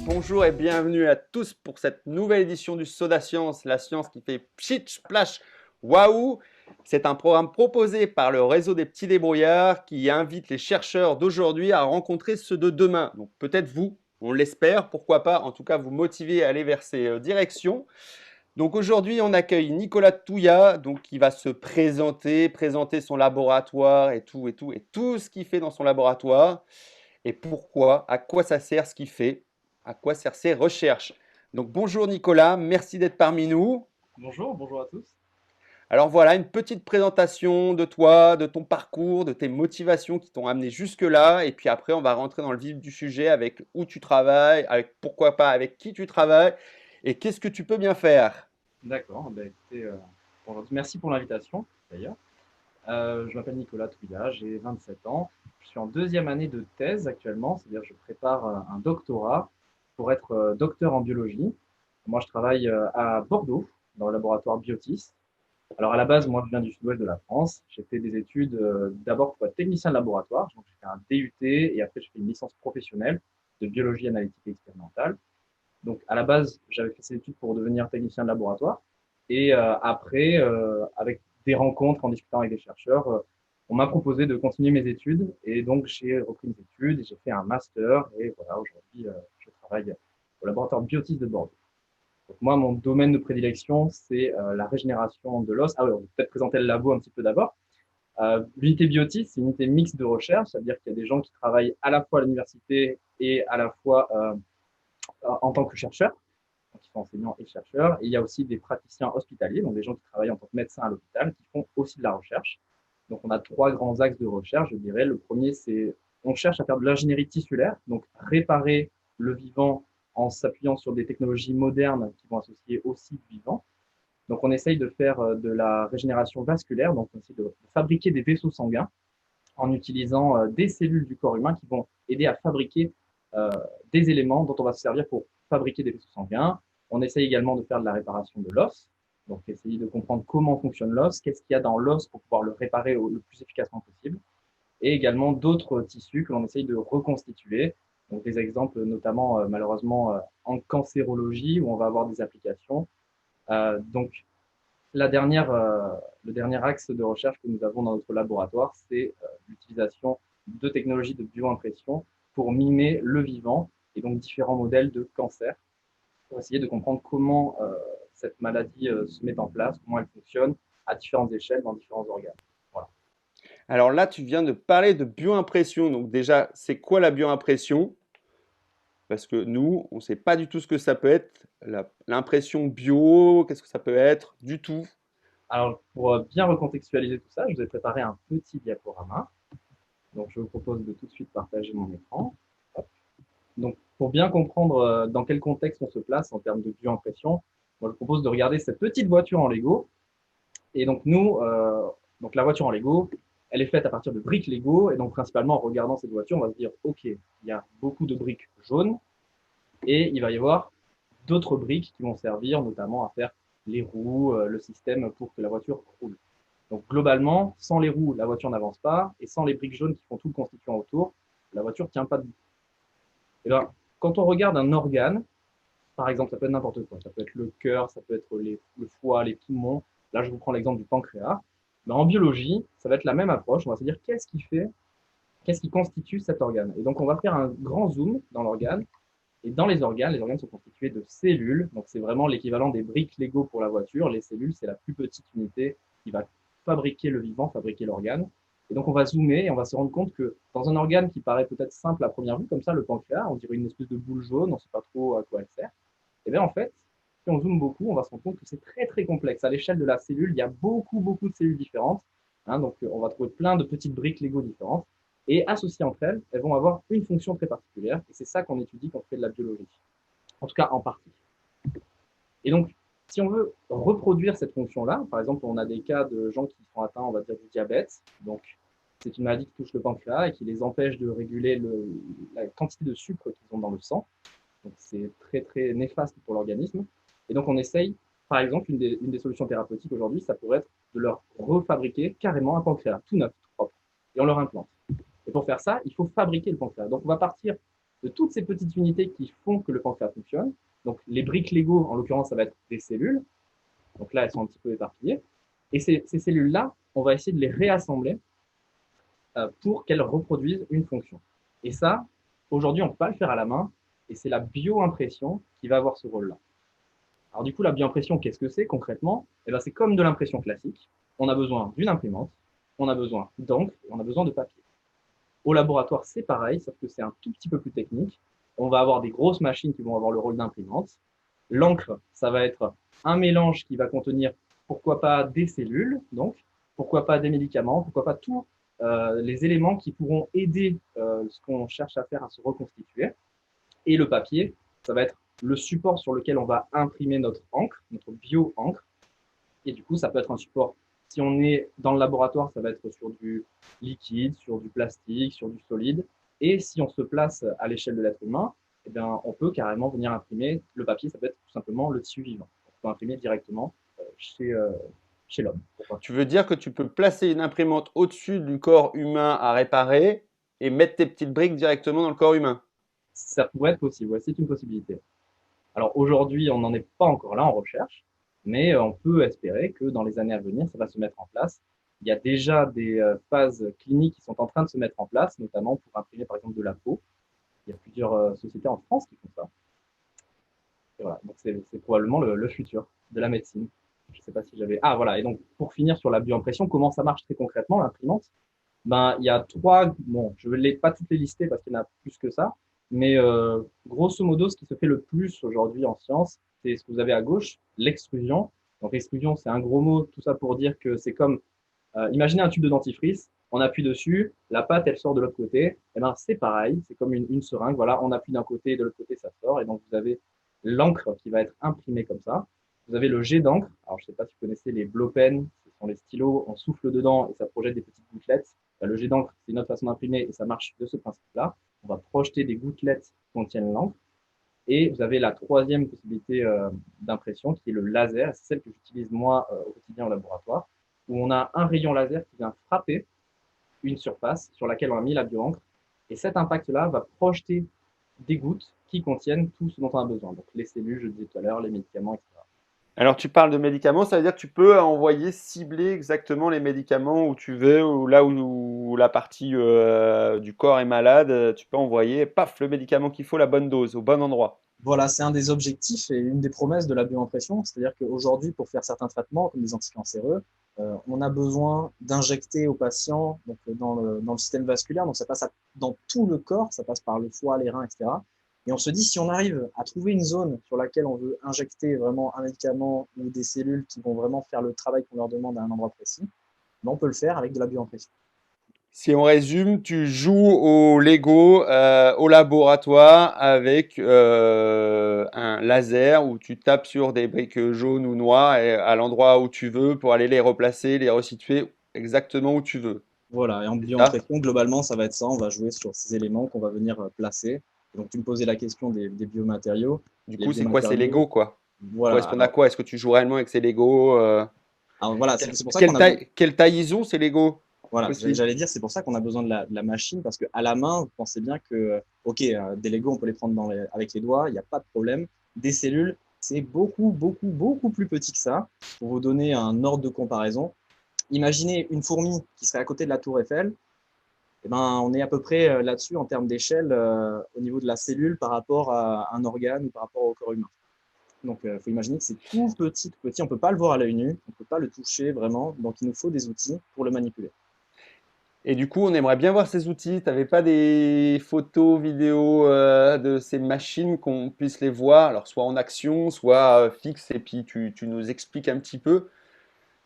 Bonjour et bienvenue à tous pour cette nouvelle édition du Soda Science, la science qui fait pchit, splash, waouh. C'est un programme proposé par le réseau des petits débrouillards qui invite les chercheurs d'aujourd'hui à rencontrer ceux de demain. Donc peut-être vous, on l'espère, pourquoi pas, en tout cas vous motiver à aller vers ces directions. Donc aujourd'hui, on accueille Nicolas Touillat, donc qui va se présenter son laboratoire et tout ce qu'il fait dans son laboratoire et pourquoi, à quoi ça sert ce qu'il fait, à quoi servent ses recherches. Donc bonjour Nicolas, merci d'être parmi nous. Bonjour, bonjour à tous. Alors voilà, une petite présentation de toi, de ton parcours, de tes motivations qui t'ont amené jusque-là. Et puis après, on va rentrer dans le vif du sujet avec où tu travailles, avec pourquoi pas avec qui tu travailles et qu'est-ce que tu peux bien faire. D'accord, écoutez, bonjour, merci pour l'invitation d'ailleurs. Je m'appelle Nicolas Touillat, j'ai 27 ans. Je suis en deuxième année de thèse actuellement, c'est-à-dire que je prépare un doctorat pour être docteur en biologie. Moi, je travaille à Bordeaux, dans le laboratoire Biotis. Alors à la base, moi, je viens du sud-ouest de la France. J'ai fait des études d'abord pour être technicien de laboratoire, donc j'ai fait un DUT et après j'ai fait une licence professionnelle de biologie analytique et expérimentale. Donc, à la base, j'avais fait ces études pour devenir technicien de laboratoire. Et après, avec des rencontres, en discutant avec des chercheurs, on m'a proposé de continuer mes études. Et donc, j'ai repris mes études et j'ai fait un master. Et voilà, aujourd'hui, je travaille au laboratoire Biotis de Bordeaux. Donc, moi, mon domaine de prédilection, c'est la régénération de l'os. Ah oui, on va peut-être présenter le labo un petit peu d'abord. L'unité Biotis, c'est une unité mixte de recherche, c'est-à-dire qu'il y a des gens qui travaillent à la fois à l'université et à la fois en tant que chercheurs, donc qui sont enseignants et chercheurs. Et il y a aussi des praticiens hospitaliers, donc des gens qui travaillent en tant que médecins à l'hôpital, qui font aussi de la recherche. Donc on a trois grands axes de recherche, je dirais. Le premier, c'est on cherche à faire de l'ingénierie tissulaire, donc réparer le vivant en s'appuyant sur des technologies modernes qui vont associer aussi le vivant. Donc on essaye de faire de la régénération vasculaire, donc on essaye de fabriquer des vaisseaux sanguins en utilisant des cellules du corps humain qui vont aider à fabriquer euh, des éléments dont on va se servir pour fabriquer des vaisseaux sanguins. On essaye également de faire de la réparation de l'os, donc essayer de comprendre comment fonctionne l'os, qu'est-ce qu'il y a dans l'os pour pouvoir le réparer le plus efficacement possible, et également d'autres tissus que l'on essaye de reconstituer. Donc des exemples notamment malheureusement en cancérologie où on va avoir des applications. Donc le dernier axe de recherche que nous avons dans notre laboratoire, c'est l'utilisation de technologies de bioimpression pour mimer le vivant et donc différents modèles de cancer pour essayer de comprendre comment cette maladie se met en place, comment elle fonctionne à différentes échelles dans différents organes. Voilà. Alors là, tu viens de parler de bioimpression. Donc déjà, c'est quoi la bioimpression? Parce que nous, on ne sait pas du tout ce que ça peut être. L'impression bio, qu'est-ce que ça peut être? Du tout. Alors pour bien recontextualiser tout ça, je vous ai préparé un petit diaporama. Donc je vous propose de tout de suite partager mon écran. Hop. Donc, pour bien comprendre dans quel contexte on se place en termes de bioimpression, moi, je propose de regarder cette petite voiture en Lego. Et donc, nous, donc la voiture en Lego, elle est faite à partir de briques Lego. Et donc, principalement, en regardant cette voiture, on va se dire, OK, il y a beaucoup de briques jaunes et il va y avoir d'autres briques qui vont servir notamment à faire les roues, le système pour que la voiture roule. Donc, globalement, sans les roues, la voiture n'avance pas. Et sans les briques jaunes qui font tout le constituant autour, la voiture ne tient pas debout. Et là, quand on regarde un organe, par exemple, ça peut être n'importe quoi. Ça peut être le cœur, ça peut être le foie, les poumons. Là, je vous prends l'exemple du pancréas. Mais en biologie, ça va être la même approche. On va se dire qu'est-ce qui constitue cet organe. Et donc, on va faire un grand zoom dans l'organe. Et dans les organes sont constitués de cellules. Donc, c'est vraiment l'équivalent des briques Lego pour la voiture. Les cellules, c'est la plus petite unité qui va fabriquer le vivant, fabriquer l'organe. Et donc, on va zoomer et on va se rendre compte que dans un organe qui paraît peut-être simple à première vue, comme ça, le pancréas, on dirait une espèce de boule jaune, on ne sait pas trop à quoi elle sert. Et bien, en fait, si on zoome beaucoup, on va se rendre compte que c'est très, très complexe. À l'échelle de la cellule, il y a beaucoup, beaucoup de cellules différentes. Hein, donc, on va trouver plein de petites briques Lego différentes. Et associées entre elles, elles vont avoir une fonction très particulière. Et c'est ça qu'on étudie quand on fait de la biologie. En tout cas, en partie. Et donc, si on veut reproduire cette fonction-là, par exemple, on a des cas de gens qui sont atteints, on va dire, du diabète. Donc, c'est une maladie qui touche le pancréas et qui les empêche de réguler la quantité de sucre qu'ils ont dans le sang. Donc, c'est très, très néfaste pour l'organisme. Et donc, on essaye, par exemple, une des solutions thérapeutiques aujourd'hui, ça pourrait être de leur refabriquer carrément un pancréas, tout neuf, tout propre, et on leur implante. Et pour faire ça, il faut fabriquer le pancréas. Donc, on va partir de toutes ces petites unités qui font que le pancréas fonctionne. Donc, les briques Lego, en l'occurrence, ça va être des cellules. Donc là, elles sont un petit peu éparpillées. Et ces cellules-là, on va essayer de les réassembler pour qu'elles reproduisent une fonction. Et ça, aujourd'hui, on ne peut pas le faire à la main. Et c'est la bioimpression qui va avoir ce rôle-là. Alors du coup, la bioimpression, qu'est-ce que c'est concrètement? Eh ben, c'est comme de l'impression classique. On a besoin d'une imprimante, on a besoin d'encre et on a besoin de papier. Au laboratoire, c'est pareil, sauf que c'est un tout petit peu plus technique. On va avoir des grosses machines qui vont avoir le rôle d'imprimante. L'encre, ça va être un mélange qui va contenir, pourquoi pas, des cellules, donc, pourquoi pas des médicaments, pourquoi pas tous les éléments qui pourront aider ce qu'on cherche à faire à se reconstituer. Et le papier, ça va être le support sur lequel on va imprimer notre encre, notre bio-encre. Et du coup, ça peut être un support. Si on est dans le laboratoire, ça va être sur du liquide, sur du plastique, sur du solide. Et si on se place à l'échelle de l'être humain, eh bien, on peut carrément venir imprimer le papier. Ça peut être tout simplement le tissu vivant. On peut imprimer directement chez l'homme. Tu veux dire que tu peux placer une imprimante au-dessus du corps humain à réparer et mettre tes petites briques directement dans le corps humain? Ça pourrait être possible, ouais, c'est une possibilité. Alors aujourd'hui, on n'en est pas encore là en recherche, mais on peut espérer que dans les années à venir, ça va se mettre en place. Il y a déjà des phases cliniques qui sont en train de se mettre en place, notamment pour imprimer par exemple de la peau. Il y a plusieurs sociétés en France qui font ça. Et voilà, donc c'est probablement le futur de la médecine. Je ne sais pas si j'avais. Ah voilà, et donc pour finir sur la bioimpression, comment ça marche très concrètement l'imprimante? Ben, il y a trois, bon, je ne vais pas toutes les lister parce qu'il y en a plus que ça, mais grosso modo, ce qui se fait le plus aujourd'hui en science, c'est ce que vous avez à gauche, l'extrusion. Donc l'extrusion, c'est un gros mot, tout ça pour dire que c'est comme, imaginez un tube de dentifrice, on appuie dessus, la pâte, elle sort de l'autre côté, et ben c'est pareil, c'est comme une seringue, voilà, on appuie d'un côté et de l'autre côté, ça sort, et donc vous avez l'encre qui va être imprimée comme ça. Vous avez le jet d'encre, alors je ne sais pas si vous connaissez les Blowpen, ce sont les stylos, on souffle dedans et ça projette des petites gouttelettes. Le jet d'encre, c'est une autre façon d'imprimer et ça marche de ce principe-là. On va projeter des gouttelettes qui contiennent l'encre. Et vous avez la troisième possibilité d'impression qui est le laser. C'est celle que j'utilise moi au quotidien au laboratoire, où on a un rayon laser qui vient frapper une surface sur laquelle on a mis la bio-encre. Et cet impact-là va projeter des gouttes qui contiennent tout ce dont on a besoin. Donc les cellules, je disais tout à l'heure, les médicaments, etc. Alors, tu parles de médicaments, ça veut dire que tu peux envoyer cibler exactement les médicaments où tu veux, ou là où la partie du corps est malade, tu peux envoyer, paf, le médicament qu'il faut, la bonne dose, au bon endroit. Voilà, c'est un des objectifs et une des promesses de la bioimpression. C'est-à-dire qu'aujourd'hui, pour faire certains traitements, comme les anticancéreux, on a besoin d'injecter au patient donc, dans le système vasculaire. Donc, ça passe dans tout le corps, ça passe par le foie, les reins, etc. Et on se dit, si on arrive à trouver une zone sur laquelle on veut injecter vraiment un médicament ou des cellules qui vont vraiment faire le travail qu'on leur demande à un endroit précis, ben on peut le faire avec de la bioimpression. Si on résume, tu joues au Lego au laboratoire avec un laser où tu tapes sur des briques jaunes ou noires et à l'endroit où tu veux pour aller les replacer, les resituer exactement où tu veux. Voilà, et en C'est ça? bioimpression, globalement, ça va être ça. On va jouer sur ces éléments qu'on va venir placer. Donc, tu me posais la question des biomatériaux. Du Les coup, c'est quoi ces biomatériaux, Lego, quoi? Ils voilà. correspondent à quoi? Est-ce que tu joues réellement avec ces Lego Alors voilà, quelle, c'est pour ça qu'on quelle a, taille, quelle taille ils ont, ces Lego voilà, aussi? j'allais dire, c'est pour ça qu'on a besoin de la machine parce qu'à la main, vous pensez bien que, ok, des Lego, on peut les prendre avec les doigts, il n'y a pas de problème. Des cellules, c'est beaucoup, beaucoup, beaucoup plus petit que ça. Pour vous donner un ordre de comparaison, imaginez une fourmi qui serait à côté de la tour Eiffel. Eh ben, on est à peu près là-dessus en termes d'échelle au niveau de la cellule par rapport à un organe ou par rapport au corps humain. Donc, il faut imaginer que c'est tout petit, tout petit. On ne peut pas le voir à l'œil nu, on ne peut pas le toucher vraiment. Donc, il nous faut des outils pour le manipuler. Et du coup, on aimerait bien voir ces outils. Tu n'avais pas des photos, vidéos de ces machines qu'on puisse les voir, alors soit en action, soit fixes, et puis tu nous expliques un petit peu, Tout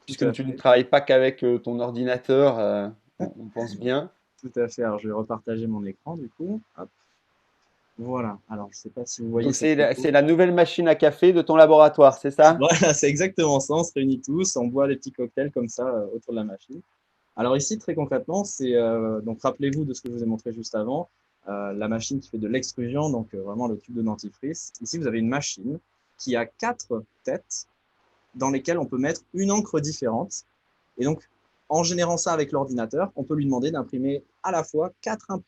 puisque à tu ne fait. travailles pas qu'avec ton ordinateur, on pense bien. Tout à fait. Alors, je vais repartager mon écran du coup. Hop. Voilà. Alors, je ne sais pas si vous voyez Donc cette c'est photo. la nouvelle machine à café de ton laboratoire, c'est ça? Voilà, c'est exactement ça. On se réunit tous, on boit les petits cocktails comme ça autour de la machine. Alors ici, très concrètement, c'est donc rappelez-vous de ce que je vous ai montré juste avant. la machine qui fait de l'extrusion, donc vraiment le tube de dentifrice. Ici, vous avez une machine qui a 4 têtes dans lesquelles on peut mettre une encre différente. Et donc, en générant ça avec l'ordinateur, on peut lui demander d'imprimer à la fois 4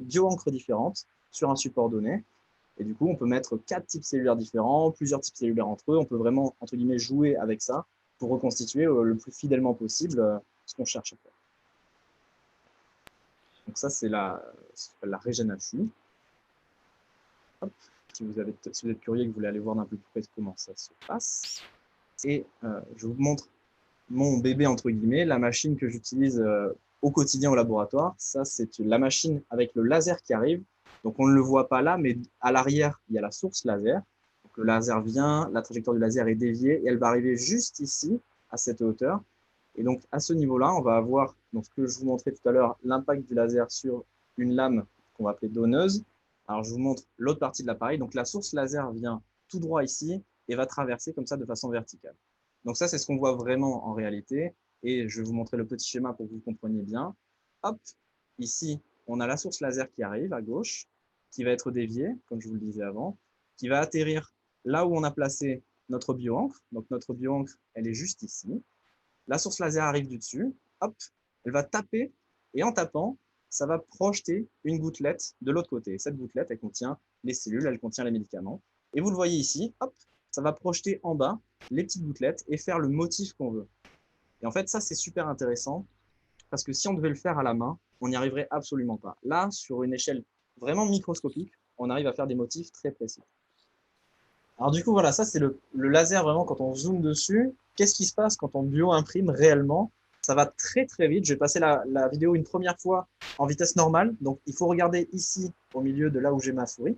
bio-encres différentes sur un support donné. Et du coup, on peut mettre 4 types cellulaires différents, plusieurs types cellulaires entre eux. On peut vraiment, entre guillemets, jouer avec ça pour reconstituer le plus fidèlement possible ce qu'on cherche à faire. Donc ça, c'est la régénation. Hop. Si vous êtes curieux et que vous voulez aller voir d'un peu plus près comment ça se passe. Et je vous montre mon bébé, entre guillemets, la machine que j'utilise au quotidien au laboratoire. Ça, c'est la machine avec le laser qui arrive. Donc, on ne le voit pas là, mais à l'arrière, il y a la source laser. Donc, le laser vient, la trajectoire du laser est déviée et elle va arriver juste ici, à cette hauteur. Et donc, à ce niveau-là, on va avoir, donc, ce que je vous montrais tout à l'heure, l'impact du laser sur une lame qu'on va appeler donneuse. Alors, je vous montre l'autre partie de l'appareil. Donc, la source laser vient tout droit ici et va traverser comme ça de façon verticale. Donc ça, c'est ce qu'on voit vraiment en réalité. Et je vais vous montrer le petit schéma pour que vous compreniez bien. Hop, ici, on a la source laser qui arrive à gauche, qui va être déviée, comme je vous le disais avant, qui va atterrir là où on a placé notre bio-encre. Donc notre bio-encre, elle est juste ici. La source laser arrive du dessus. Hop, elle va taper. Et en tapant, ça va projeter une gouttelette de l'autre côté. Cette gouttelette, elle contient les cellules, elle contient les médicaments. Et vous le voyez ici, hop, ça va projeter en bas les petites gouttelettes et faire le motif qu'on veut. Et en fait, ça, c'est super intéressant parce que si on devait le faire à la main, on n'y arriverait absolument pas. Là, sur une échelle vraiment microscopique, on arrive à faire des motifs très précis. Alors du coup, voilà, ça, c'est le laser vraiment quand on zoome dessus. Qu'est-ce qui se passe quand on bio-imprime réellement? Ça va très très vite. Je vais passer la vidéo une première fois en vitesse normale. Donc, il faut regarder ici, au milieu de là où j'ai ma souris.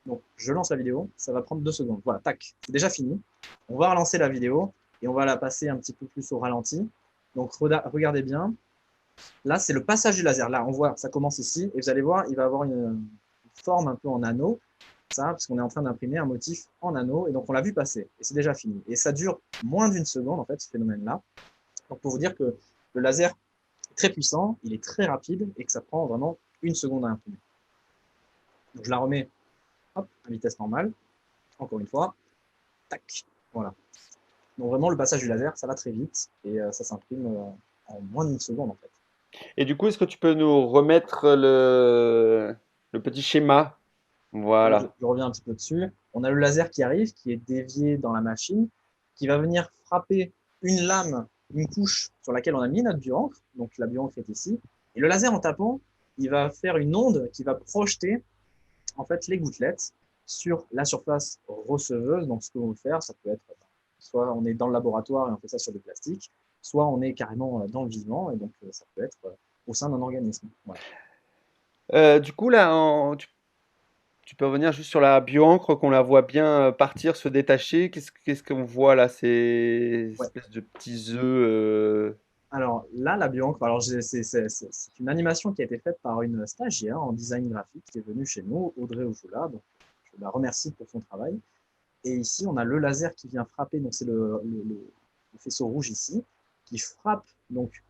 Donc, je lance la vidéo, ça va prendre 2 secondes. Voilà, tac, c'est déjà fini. On va relancer la vidéo et on va la passer un petit peu plus au ralenti. Donc, regardez bien. Là, c'est le passage du laser. Là, on voit, ça commence ici et vous allez voir, il va avoir une forme un peu en anneau, ça, parce qu'on est en train d'imprimer un motif en anneau et donc on l'a vu passer et c'est déjà fini. Et ça dure moins d'une seconde, en fait, ce phénomène-là. Donc, pour vous dire que le laser est très puissant, il est très rapide et que ça prend vraiment une seconde à imprimer. Donc, je la remets hop, à vitesse normale. Encore une fois, tac, voilà. Donc vraiment, le passage du laser, ça va très vite et ça s'imprime en moins d'une seconde en fait. Et du coup, est-ce que tu peux nous remettre le petit schéma? Ouais, Voilà. je reviens un petit peu dessus. On a le laser qui arrive, qui est dévié dans la machine, qui va venir frapper une lame, une couche sur laquelle on a mis notre bioencre. Donc la bioencre est ici. Et le laser, en tapant, il va faire une onde qui va projeter en fait les gouttelettes sur la surface receveuse. Donc ce que l'on veut faire, ça peut être soit on est dans le laboratoire et on fait ça sur du plastique, soit on est carrément dans le vivant et donc ça peut être au sein d'un organisme. Voilà. Du coup, là, tu peux revenir juste sur la bio-encre qu'on la voit bien partir, se détacher. Qu'est-ce qu'on voit là? Ces Ouais. espèces de petits œufs. Alors là, la bioencre, alors c'est une animation qui a été faite par une stagiaire en design graphique qui est venue chez nous, Audrey Ojoula. Donc je la remercie pour son travail. Et ici, on a le laser qui vient frapper, donc c'est le faisceau rouge ici, qui frappe donc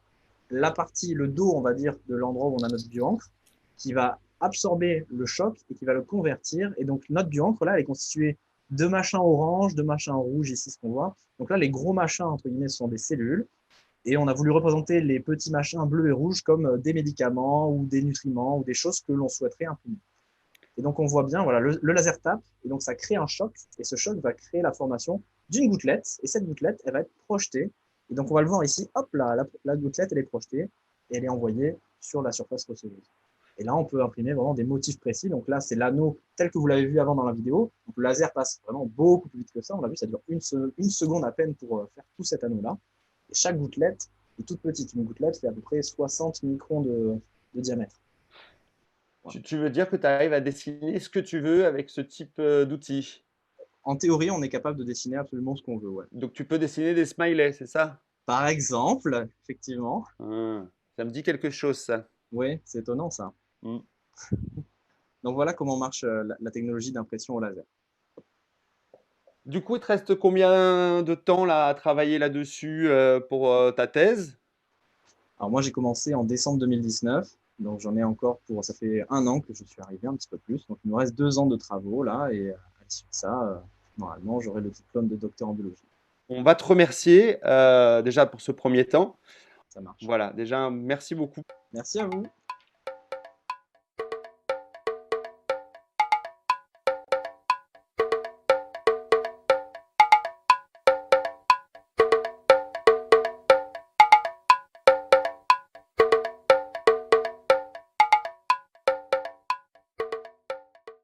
la partie, le dos, on va dire, de l'endroit où on a notre bioencre, qui va absorber le choc et qui va le convertir. Et donc, notre bioencre, là, elle est constituée de machins orange, de machins rouge, ici, ce qu'on voit. Donc là, les gros machins, entre guillemets, sont des cellules. Et on a voulu représenter les petits machins bleus et rouges comme des médicaments ou des nutriments ou des choses que l'on souhaiterait imprimer. Et donc, on voit bien, voilà, le laser tape, et donc ça crée un choc, et ce choc va créer la formation d'une gouttelette, et cette gouttelette, elle va être projetée. Et donc, on va le voir ici, hop là, la gouttelette, elle est projetée, et elle est envoyée sur la surface receveuse. Et là, on peut imprimer vraiment des motifs précis. Donc là, c'est l'anneau tel que vous l'avez vu avant dans la vidéo. Donc le laser passe vraiment beaucoup plus vite que ça. On l'a vu, ça dure une seconde à peine pour faire tout cet anneau-là. Et chaque gouttelette est toute petite. Une gouttelette fait à peu près 60 microns de diamètre. Tu veux dire que tu arrives à dessiner ce que tu veux avec ce type d'outil? En théorie, on est capable de dessiner absolument ce qu'on veut. Ouais. Donc tu peux dessiner des smileys, c'est ça? Par exemple, effectivement, Ah, ça me dit quelque chose, ça. oui, c'est étonnant ça. Mm. Donc voilà comment marche la technologie d'impression au laser. Du coup, il te reste combien de temps là à travailler là-dessus pour ta thèse? Alors moi, j'ai commencé en décembre 2019. Donc j'en ai encore pour, ça fait 1 an que je suis arrivé, un petit peu plus. Donc il me reste 2 ans de travaux là et à l'issue de ça, normalement j'aurai le diplôme de docteur en biologie. On va te remercier déjà pour ce premier temps. Ça marche. Voilà, déjà, merci beaucoup. Merci à vous.